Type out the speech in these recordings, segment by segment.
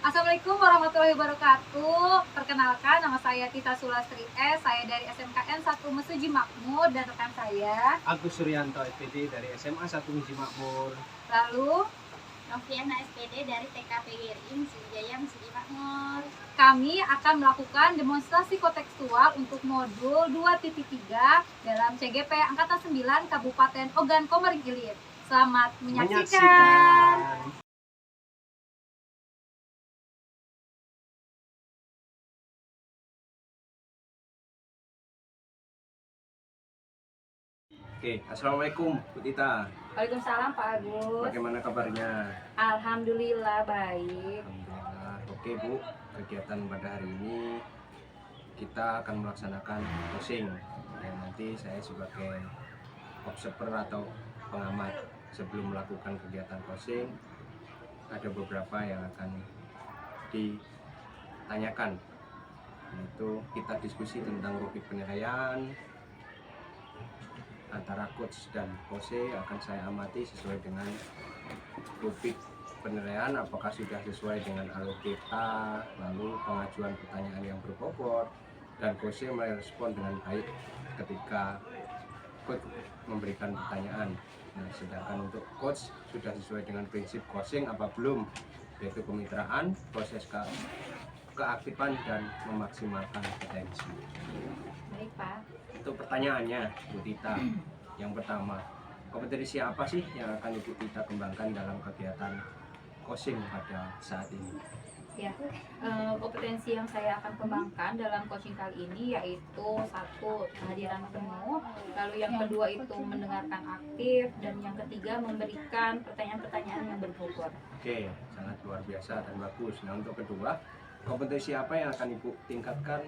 Assalamualaikum warahmatullahi wabarakatuh. Perkenalkan, nama saya Tita Sulastri S. Saya dari SMKN 1 Mesuji Makmur dan rekan saya. Agus Suryanto SPD dari SMA 1 Miji Makmur. Lalu Noviana SPD dari TKPGRI Mesuji Mesuji Makmur. kami akan melakukan demonstrasi kontekstual untuk modul 2.3 dalam CGP Angkatan 9 Kabupaten Ogan Komering Ilir. Selamat menyaksikan. Oke, Assalamualaikum Bu Tita. Waalaikumsalam Pak Agus. Bagaimana kabarnya? Alhamdulillah baik. Alhamdulillah. Oke Bu, kegiatan pada hari ini kita akan melaksanakan coaching. Dan nanti saya sebagai observer atau pengamat sebelum melakukan kegiatan coaching, ada beberapa yang akan ditanyakan. Yaitu kita diskusi tentang rubrik penilaian antara coach dan pose. Akan saya amati sesuai dengan rubrik penilaian apakah sudah sesuai dengan alur kita, lalu pengajuan pertanyaan yang berbobot, dan pose merespon dengan baik ketika coach memberikan pertanyaan. Nah, sedangkan untuk coach sudah sesuai dengan prinsip coaching apa belum, yaitu kemitraan, proses keaktifan, dan memaksimalkan potensi. Baik Pak. Itu pertanyaannya Bu Tita. Yang pertama, kompetensi apa sih yang akan Ibu Tita kembangkan dalam kegiatan coaching pada saat ini? Ya, kompetensi yang saya akan kembangkan dalam coaching kali ini yaitu satu, kehadiran penuh, lalu yang kedua itu mendengarkan aktif, dan yang ketiga memberikan pertanyaan-pertanyaan yang berbobot. Oke, sangat luar biasa dan bagus. Nah, untuk kedua, kompetensi apa yang akan Ibu tingkatkan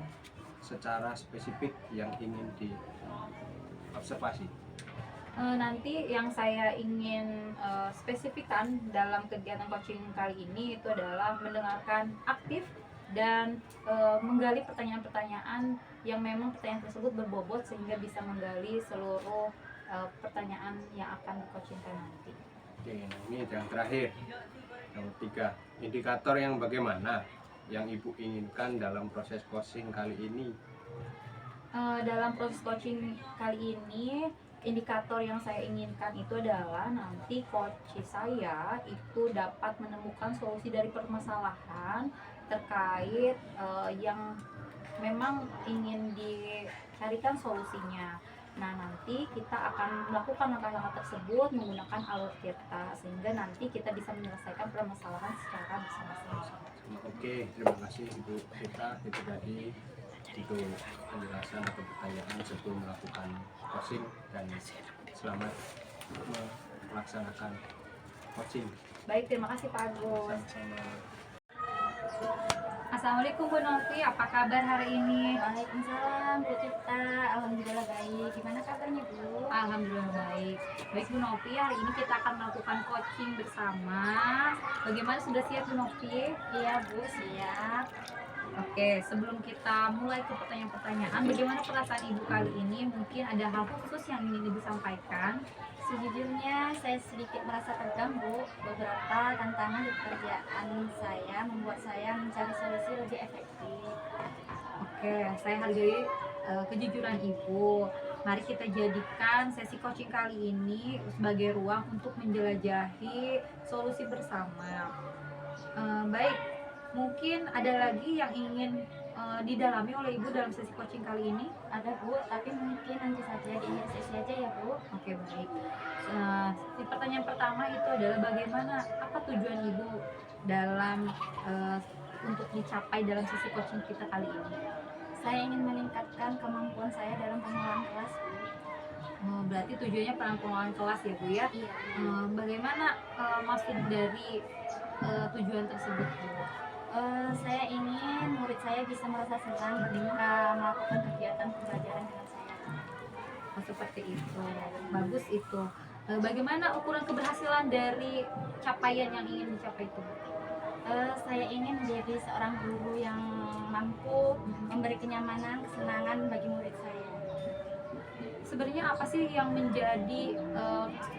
secara spesifik yang ingin diobservasi? Nanti yang saya ingin spesifikkan dalam kegiatan coaching kali ini itu adalah mendengarkan aktif dan menggali pertanyaan-pertanyaan yang memang pertanyaan tersebut berbobot sehingga bisa menggali seluruh pertanyaan yang akan di-coachingkan nanti. Oke, nah ini yang terakhir, yang ketiga, indikator yang bagaimana yang Ibu inginkan dalam proses coaching kali ini? Dalam proses coaching kali ini, indikator yang saya inginkan itu adalah nanti coach saya itu dapat menemukan solusi dari permasalahan terkait yang memang ingin dicarikan solusinya. Nah, nanti kita akan melakukan langkah-langkah tersebut menggunakan alur kita sehingga nanti kita bisa menyelesaikan permasalahan secara bersama-sama. Oke, terima kasih Ibu Tita. Itu tadi untuk penjelasan atau pertanyaan sebelum melakukan coaching, dan selamat melaksanakan coaching. Baik, terima kasih Pak Agus. Sama-sama. Assalamualaikum Bu Novi, apa kabar hari ini? Waalaikumsalam Bu Tita. Alhamdulillah baik. Gimana kabarnya Bu? Alhamdulillah baik. Baik Bu Novi, hari ini kita akan melakukan coaching bersama. Bagaimana, sudah siap Bu Novi? Iya Bu, siap. Oke, sebelum kita mulai ke pertanyaan-pertanyaan, bagaimana perasaan Ibu kali ini? Mungkin ada hal khusus yang ingin Ibu sampaikan? Sejujurnya saya sedikit merasa terganggu. Beberapa tantangan di pekerjaan saya membuat saya mencari solusi lebih efektif. Oke, saya hargai kejujuran Ibu. Mari kita jadikan sesi coaching kali ini sebagai ruang untuk menjelajahi solusi bersama. Baik, mungkin ada lagi yang ingin didalami oleh Ibu dalam sesi coaching kali ini? Ada Bu, tapi mungkin nanti saja di akhir sesi aja ya Bu. Oke, baik. Si pertanyaan pertama itu adalah bagaimana, apa tujuan Ibu dalam untuk dicapai dalam sesi coaching kita kali ini? Saya ingin meningkatkan kemampuan saya dalam pengelolaan kelas Bu. Berarti tujuannya pengelolaan kelas ya Bu ya? Iya. Bagaimana maksud dari tujuan tersebut Bu? Saya ingin murid saya bisa merasa senang ketika melakukan kegiatan pembelajaran dengan saya. Oh, seperti itu. Bagus itu. Bagaimana ukuran keberhasilan dari capaian yang ingin dicapai itu? Saya ingin menjadi seorang guru yang mampu memberi kenyamanan, kesenangan bagi murid saya. Sebenarnya apa sih yang menjadi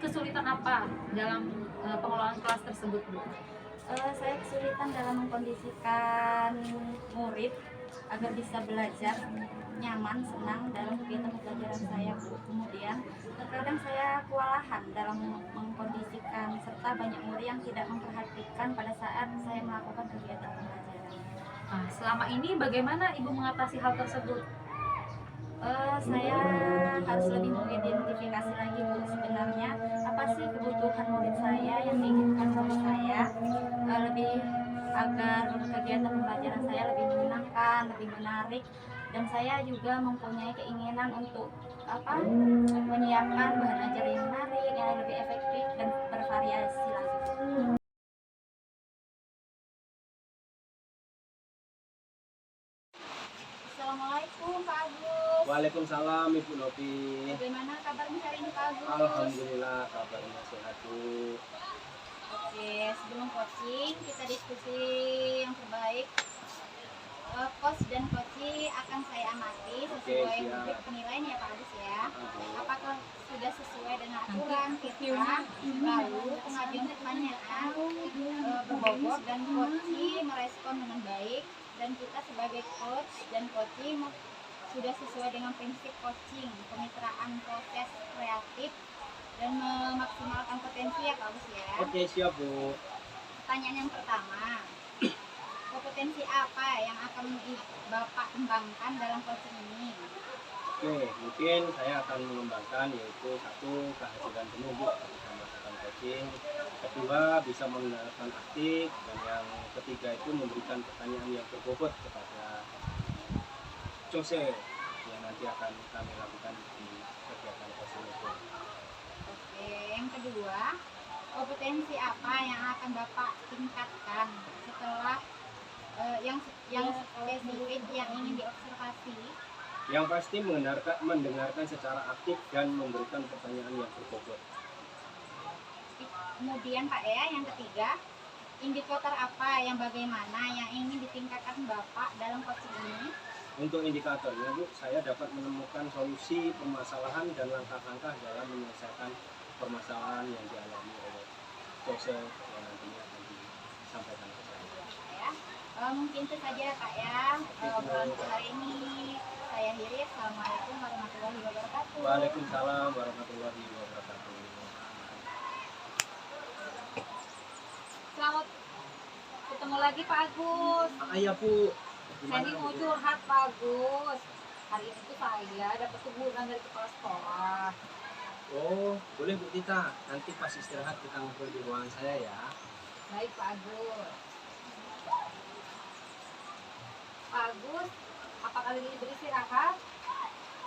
kesulitan apa dalam pengelolaan kelas tersebut Bu? Saya kesulitan dalam mengkondisikan murid agar bisa belajar nyaman, senang dalam kegiatan pembelajaran saya, Bu. Kemudian terkadang saya kewalahan dalam mengkondisikan serta banyak murid yang tidak memperhatikan pada saat saya melakukan kegiatan pembelajaran. Nah, selama ini bagaimana Ibu mengatasi hal tersebut? Saya harus lebih mengidentifikasi lagi, Bu, sebenarnya apa sih kebutuhan murid saya yang diinginkan murid saya, lebih agar kegiatan pembelajaran saya lebih menyenangkan, lebih menarik, dan saya juga mempunyai keinginan untuk menyiapkan bahan ajar yang menarik, yang lebih efektif dan bervariasi lagi, Bu. Assalamualaikum Pak Agus. Waalaikumsalam Ibu Novi. Bagaimana kabarnya hari ini Pak Agus? Alhamdulillah kabarnya sehat Bu. Oke, sebelum coaching kita diskusi yang terbaik. Coach dan coaching akan saya amati sesuai siap. rubrik penilaian ya Pak Agus ya. Oke. Apakah sudah sesuai dengan aturan kita, lalu pengajuan pertanyaan berbobot dan coaching merespon dengan baik, dan kita sebagai coach dan coaching sudah sesuai dengan prinsip coaching, kemitraan proses kreatif dan memaksimalkan potensi ya Pak Agus ya. Oke, siap Bu. Pertanyaan yang pertama, kompetensi apa yang akan Bapak kembangkan dalam coaching ini? Oke, mungkin saya akan mengembangkan yaitu satu, kehadiran penuh Bu ketika melakukan coaching. Kedua, bisa menggunakan aktif, dan yang ketiga itu memberikan pertanyaan yang berbobot kepada dosen yang nanti akan kami lakukan di kegiatan coaching itu. Oke, yang kedua, kompetensi apa yang akan Bapak tingkatkan setelah yang spesifik yang ingin diobservasi? Yang pasti mendengarkan secara aktif dan memberikan pertanyaan yang berbobot. Kemudian Pak ya, yang ketiga, indikator apa yang bagaimana yang ingin ditingkatkan Bapak dalam coaching ini? Untuk indikatornya Bu, saya dapat menemukan solusi permasalahan dan langkah-langkah dalam menyelesaikan permasalahan yang dialami oleh dosen yang nantinya akan disampaikan ke saya. Ya, mungkin itu saja Pak ya obrolan hari ini. Saya akhiri. Assalamualaikum warahmatullahi wabarakatuh. Waalaikumsalam warahmatullahi wabarakatuh. Selamat ketemu lagi Pak Agus. Iya Bu. Saya ini mau curhat Pak Agus. Hari ini tuh saya dapat teguran dari kepala sekolah. Oh, boleh Bu Tita. Nanti pas istirahat kita ngobrol di ruangan saya ya. Baik Pak Agus. Pak Agus, apakah lagi beristirahat?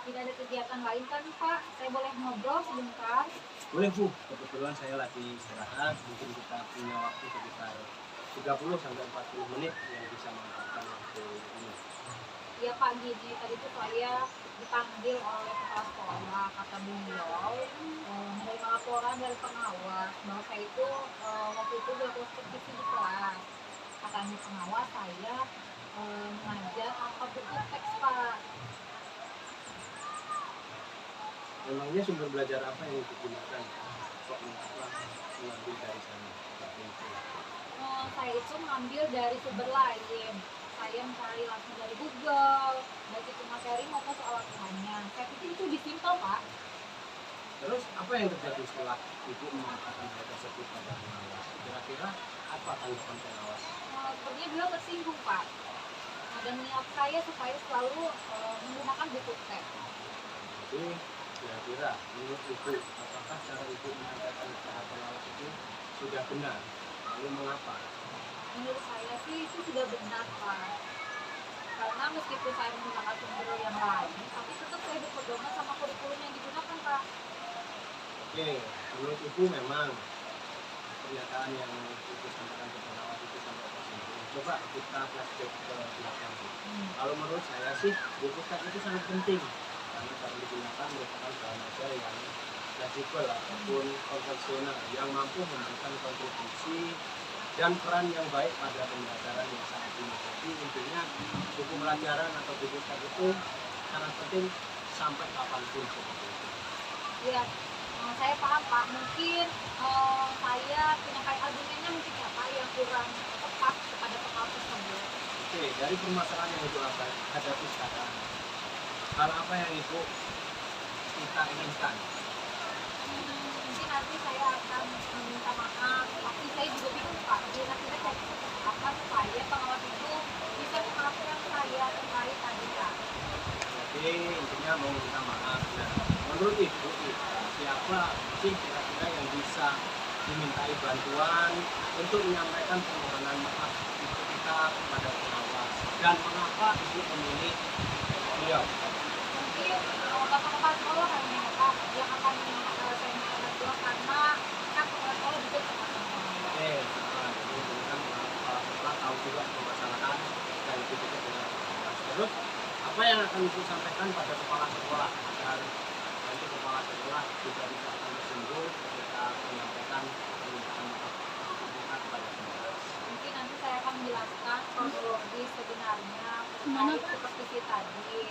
Tidak ada kegiatan lain kan Pak? Saya boleh ngobrol sebentar? Boleh Bu. Kebetulan saya lagi istirahat. Mungkin kita punya waktu sekitar 30 sampai 40 menit yang bisa memanfaatkan waktu ini. Iya Pak, gini tadi tuh saya dipanggil oleh kepala sekolah, kata beliau menerima laporan dari pengawas bahwa saya itu waktu itu berlaku supervisi di kelas. Katanya pengawas saya mengajar tanpa buku teks Pak. Memangnya sumber belajar apa yang digunakan? Kok mengapa mengambil dari sana? Seperti itu. Saya itu mengambil dari sumber lain. Saya mencari langsung dari Google, baik itu materi maupun soal latihannya. Saya pikir itu lebih simpel Pak. Terus apa yang terjadi setelah Ibu mengatakan hal tersebut pada pengawas? Kira-kira apa tanggapan pengawas? Sepertinya beliau tersinggung Pak. Dan niat saya supaya selalu menggunakan buku teks. Jadi kira-kira menurut Ibu, apakah cara Ibu menyampaikan kepada pengawas itu sudah benar? Lalu mengapa? Menurut saya sih itu sudah benar Pak. Karena meskipun saya menggunakan sumber yang lain, tapi tetap saya berpedoman sama kurikulum yang digunakan Pak. Oke, menurut Ibu memang pernyataan yang Ibu sampaikan ke pengawas itu sampai tersinggung. Coba kita flashback ke belakang. Kalau menurut saya sih, buku teks itu sangat penting karena kalau digunakan merupakan bahan ajar yang fleksibel ataupun konvensional yang mampu memberikan kontribusi dan peran yang baik pada pembelajaran yang saat ini. Jadi intinya buku pelajaran atau buku teks itu sangat penting sampai kapanpun seperti itu. Ya, saya paham Pak. Mungkin saya punya kayak argumennya mungkin ya Pak yang kurang tepat kepada pengawal tersebut. Oke, dari permasalahan yang Ibu hadapi sekarang, hal apa yang Ibu kita inginkan? Mungkin nanti saya akan meminta maaf, tapi saya juga bingung Pak, kira-kira saya bisa apa supaya pengawas itu bisa memaafkan saya terkait tadi Kak. Jadi intinya mau minta maaf. Nah, menurut Ibu, siapa sih kira-kira yang bisa dimintai bantuan untuk menyampaikan permohonan maaf Ibu kita kepada pengawas, dan mengapa Ibu memilih beliau? Mungkin bapak kepala sekolah kayaknya ya Pak yang akan saya minta bantuan karena kan kepala sekolah juga termasuk pengawas. Oke, nah, jadi Ibu kan setelah tahu juga permasalahan dan itu juga dengan pengawas. Terus apa yang akan Ibu sampaikan pada kepala sekolah agar nanti kepala sekolah juga bisa akan tersinggung ketika menyampaikan permintaan maaf Ibu kita kepada pengawas? Mungkin nanti saya akan menjelaskan kronologi sebenarnya terkait seperti tadi.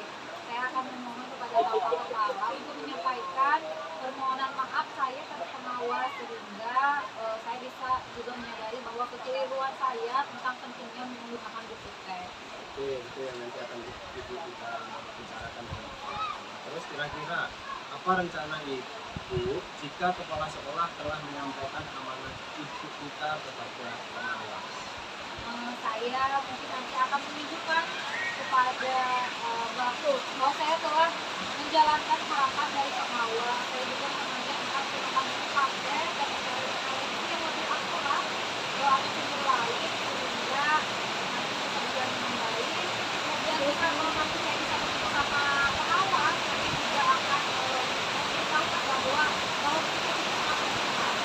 Saya akan memohon kepada bapak kepala untuk menyampaikan permohonan maaf saya kepada pengawas sehingga saya bisa juga menyadari bahwa kekeliruan saya tentang pentingnya menggunakan bukti tes. Oke, itu yang nanti akan Ibu kita bicarakan dengan kepala sekolah. Terus kira-kira apa rencana Ibu jika kepala sekolah telah menyampaikan amanat Ibu kita kepada pengawas? Saya mungkin nanti akan menunjukkan kepada bahwa saya telah menjalankan harapan dari pengawas. Saya juga mengajak tentang pengembangan pakai dan itu yang lebih akurat doa sumber lain sehingga nanti bisa berjalan dengan baik. Kemudian bisa kalau nanti saya bisa ketemu sama pengawas, saya juga akan memberitahukan bahwa kita bisa melakukan.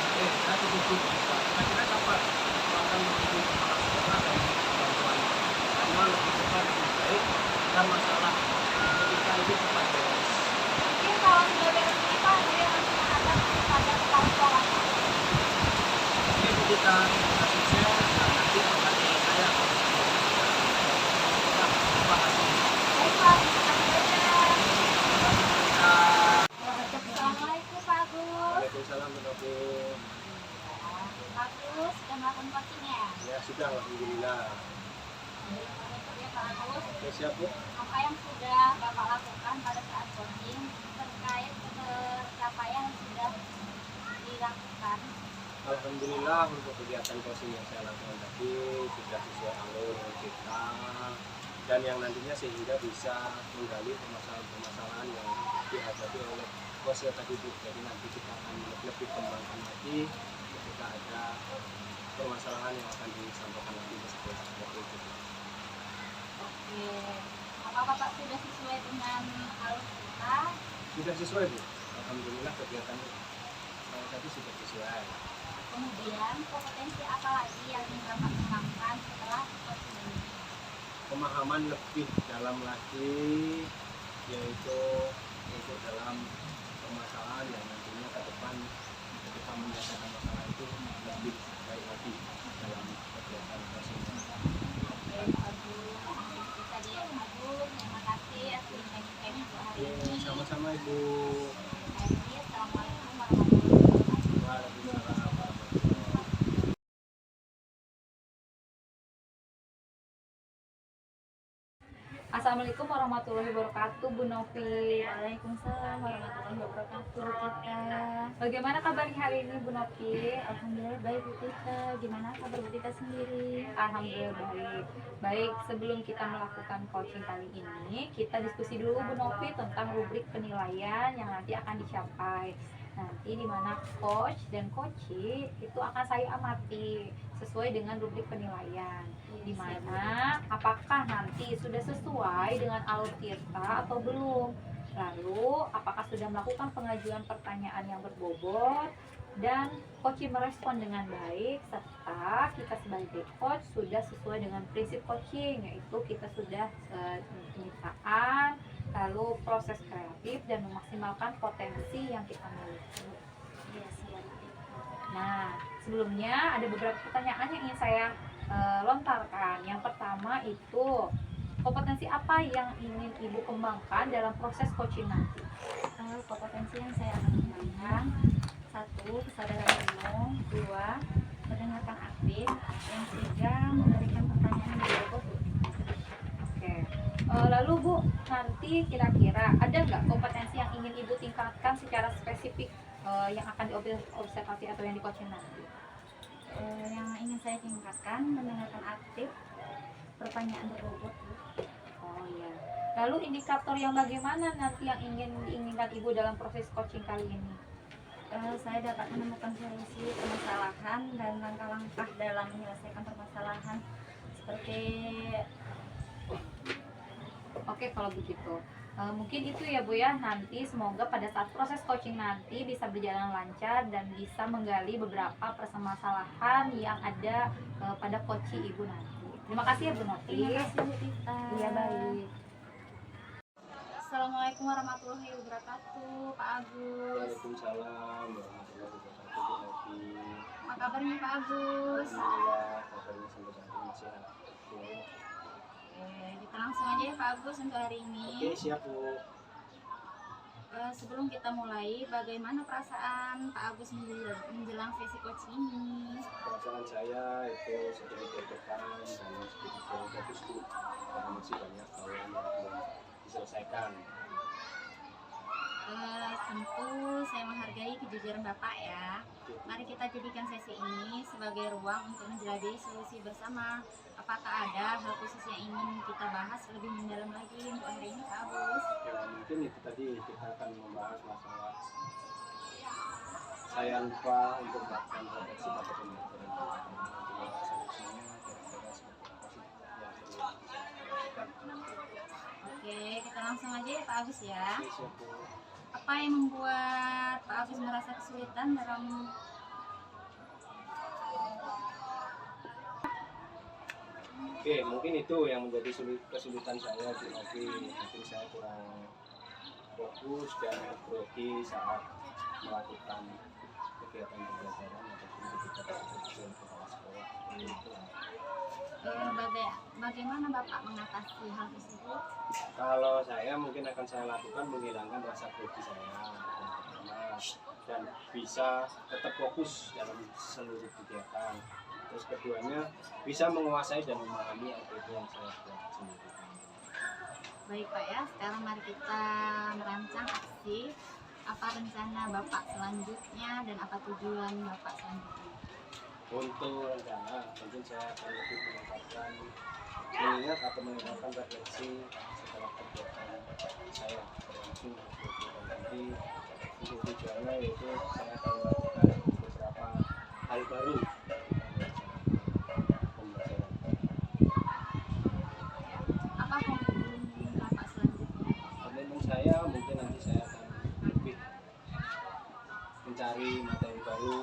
Oke, saya setuju. Kira-kira kapan akan menghubungi kepala sekolah dan bantuan? Karena lebih cepat lebih baik dan masalah ketika itu cepat beres. Mungkin kalau sudah beres ini Pak, saya langsung menghadap kepada kepala sekolah. Oke, Bu kita sukses dan nanti akan saya akan bahas ini. Baik Pak, terima kasih banyak. Assalamualaikum Pak Agus. Waalaikumsalam Bu Novi. Pak Agus sudah melakukan coachingnya. Ya sudah, alhamdulillah. Ya Pak Agus, Oke, siap Bu. apa yang sudah Bapak lakukan pada saat coaching terkait pencapaian yang sudah dilakukan? Alhamdulillah untuk kegiatan coaching yang saya lakukan tadi sudah sesuai alur kita dan yang nantinya sehingga bisa menggali permasalahan-permasalahan yang dihadapi oleh coach tadi Bu. Jadi nanti kita akan lebih kembangkan lagi ketika ada permasalahan yang akan disampaikan lagi seperti itu. Oke. Apa Bapak sudah sesuai dengan alur kita? Sudah sesuai Bu. Alhamdulillah kegiatan saya tadi sudah sesuai. Kemudian kompetensi apa lagi yang ingin Bapak kembangkan setelah coaching ini? Pemahaman lebih dalam lagi yaitu untuk dalam permasalahan yang nantinya ke depan ketika menyelesaikan masalah itu lebih baik lagi dalam kegiatan coaching. Oke, Pak Agus. Itu tadi ya Pak Agus. Terima kasih atas informasi untuk hari ini. Sama-sama Ibu. Assalamualaikum warahmatullahi wabarakatuh. Waalaikumsalam. Assalamualaikum warahmatullahi wabarakatuh, Bu Novi. Waalaikumsalam warahmatullahi wabarakatuh. Kita Bagaimana kabarnya hari ini, Bu Novi? alhamdulillah baik Bu Tika. Gimana kabar Bu Tika sendiri? Alhamdulillah baik. Baik, sebelum kita melakukan coaching kali ini, kita diskusi dulu Bu Novi tentang rubrik penilaian yang nanti akan dicapai. Nanti di mana coach dan coachee itu akan saya amati sesuai dengan rubrik penilaian. Di mana apakah nanti sudah sesuai dengan alur kita atau belum? Lalu apakah sudah melakukan pengajuan pertanyaan yang berbobot dan coachee merespon dengan baik, serta kita sebagai coach sudah sesuai dengan prinsip coaching, yaitu kita sudah penyitaan, lalu proses kreatif dan memaksimalkan potensi yang kita miliki. Iya, siap. Nah, sebelumnya ada beberapa pertanyaan yang ingin saya lontarkan. Yang pertama itu, kompetensi apa yang ingin Ibu kembangkan dalam proses coaching nanti? Kompetensi yang saya akan kembangkan: 1, kesadaran penuh; 2, mendengarkan aktif, yang ketiga memberikan pertanyaan yang berbobot. Oke. Lalu Bu, nanti kira-kira ada nggak kompetensi yang ingin Ibu tingkatkan secara spesifik yang akan diobservasi atau yang di-coaching nanti? Yang ingin saya tingkatkan mendengarkan aktif, pertanyaan berbobot. Oh iya. Lalu indikator yang bagaimana nanti yang diinginkan Ibu dalam proses coaching kali ini? Saya dapat menemukan solusi permasalahan dan langkah-langkah dalam menyelesaikan permasalahan seperti Oke, kalau begitu. Mungkin itu ya Bu ya, nanti semoga pada saat proses coaching nanti bisa berjalan lancar dan bisa menggali beberapa permasalahan yang ada pada coaching Ibu nanti. Terima kasih ya Bu Noti. terima kasih Bu Tita. Iya, baik. Assalamualaikum warahmatullahi wabarakatuh, Pak Agus. Waalaikumsalam warahmatullahi wabarakatuh. Bu Novi. Apa kabarnya Pak Agus? Alhamdulillah kabarnya sampai saat ini sehat. Kita langsung aja ya Pak Agus untuk hari ini. Oke, siap Bu. Sebelum kita mulai, bagaimana perasaan Pak Agus menjelang sesi coaching ini? Perasaan saya itu sedikit deg-degan dan sedikit bagus Bu, karena masih banyak hal yang belum diselesaikan. Tentu saya menghargai kejujuran Bapak ya. Mari kita jadikan sesi ini sebagai ruang untuk menjelajahi solusi bersama. Apakah ada hal khusus yang ingin kita bahas lebih mendalam lagi untuk hari ini Pak Agus? Ya, mungkin itu tadi kita akan membahas masalah saya lupa untuk melakukan proteksi pada pembelajaran. Gimana solusinya, kira-kira seperti apa sih yang perlu diselesaikan. Oke, kita langsung aja ya Pak Agus ya. Oke, siap Bu. Apa yang membuat Pak Agus merasa kesulitan dalam Oke, mungkin itu yang menjadi kesulitan saya di Novi. Mungkin saya kurang fokus dan grogi saat melakukan kegiatan pembelajaran ataupun kegiatan kerja kepala sekolah. Itu. bagaimana Bapak mengatasi hal tersebut? Kalau saya mungkin akan saya lakukan menghilangkan rasa grogi saya yang pertama, dan bisa tetap fokus dalam seluruh kegiatan. Terus keduanya bisa menguasai dan memahami apa itu yang saya buat sendiri. Baik Pak ya, sekarang mari kita merancang aksi. Apa rencana Bapak selanjutnya dan apa tujuan Bapak selanjutnya? Untuk rencana mungkin saya akan lebih mengingat atau meningkatkan refleksi setelah kegiatan saya berlangsung nanti. Untuk tujuannya yaitu saya akan melakukan beberapa hal baru pembelajaran. Apa komitmen Bapak selanjutnya? Komitmen saya mungkin nanti saya akan lebih mencari materi baru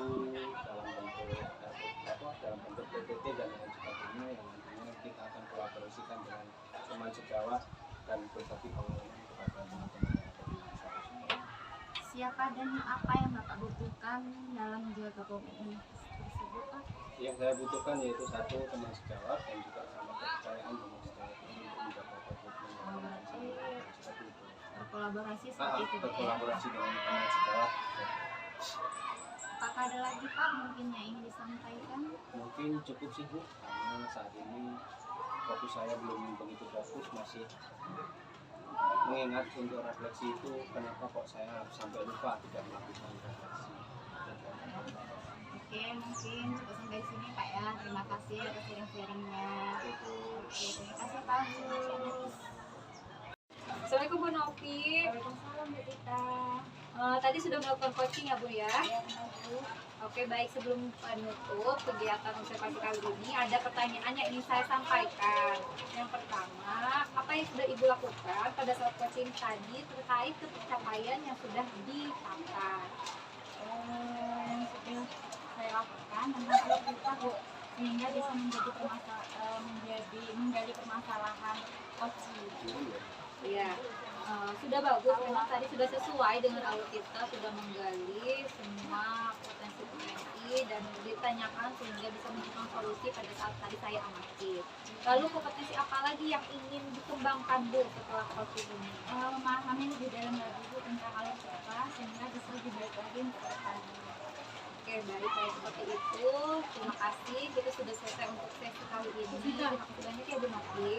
dalam bentuk PPT dan lain sebagainya yang nantinya kita akan kolaborasikan dengan teman sejawat dan berbagi pengalaman kepada teman-teman yang ada di masyarakat. Siapa dan apa yang Bapak butuhkan dalam menjaga komitmen tersebut Pak? Yang saya butuhkan yaitu satu teman sejawat dan juga sama kepercayaan teman sejawat ini untuk menjaga komitmen seperti itu. Berkolaborasi seperti itu Pak ya? Berkolaborasi dengan teman sejawat. Apakah ada lagi Pak mungkin yang ingin disampaikan? Mungkin cukup sih Bu, karena saat ini fokus saya belum begitu fokus, masih mengingat untuk refleksi itu kenapa kok saya sampai lupa tidak melakukan refleksi. Oke, mungkin cukup sampai sini Pak ya. Terima kasih atas sharing-sharingnya. Itu Oke, terima kasih Pak Agus. Assalamualaikum Bu Novi. Waalaikumsalam Bu Tita. Tadi sudah melakukan coaching ya Bu ya? Ya, benar Bu. Oke, baik, sebelum penutup kegiatan observasi kali ini ada pertanyaan yang ingin saya sampaikan. Yang pertama, apa yang sudah Ibu lakukan pada saat coaching tadi terkait pencapaian yang sudah dicapai? Yang sudah saya lakukan tentang kita Bu, sehingga bisa menjadi permasalahan coaching. Iya, sudah bagus. Memang tadi sudah sesuai dengan alur kita, sudah menggali semua potensi-potensi dan ditanyakan sehingga bisa menemukan solusi pada saat tadi saya amati. Lalu kompetensi apa lagi yang ingin dikembangkan Bu setelah coaching ini? Memahami lebih dalam lagi Bu tentang alur kita sehingga bisa lebih baik lagi untuk depannya. Oke, Oke, baik kalau seperti itu. Terima kasih. Kita sudah selesai untuk sesi kali ini. Terima kasih banyak ya Bu Novi.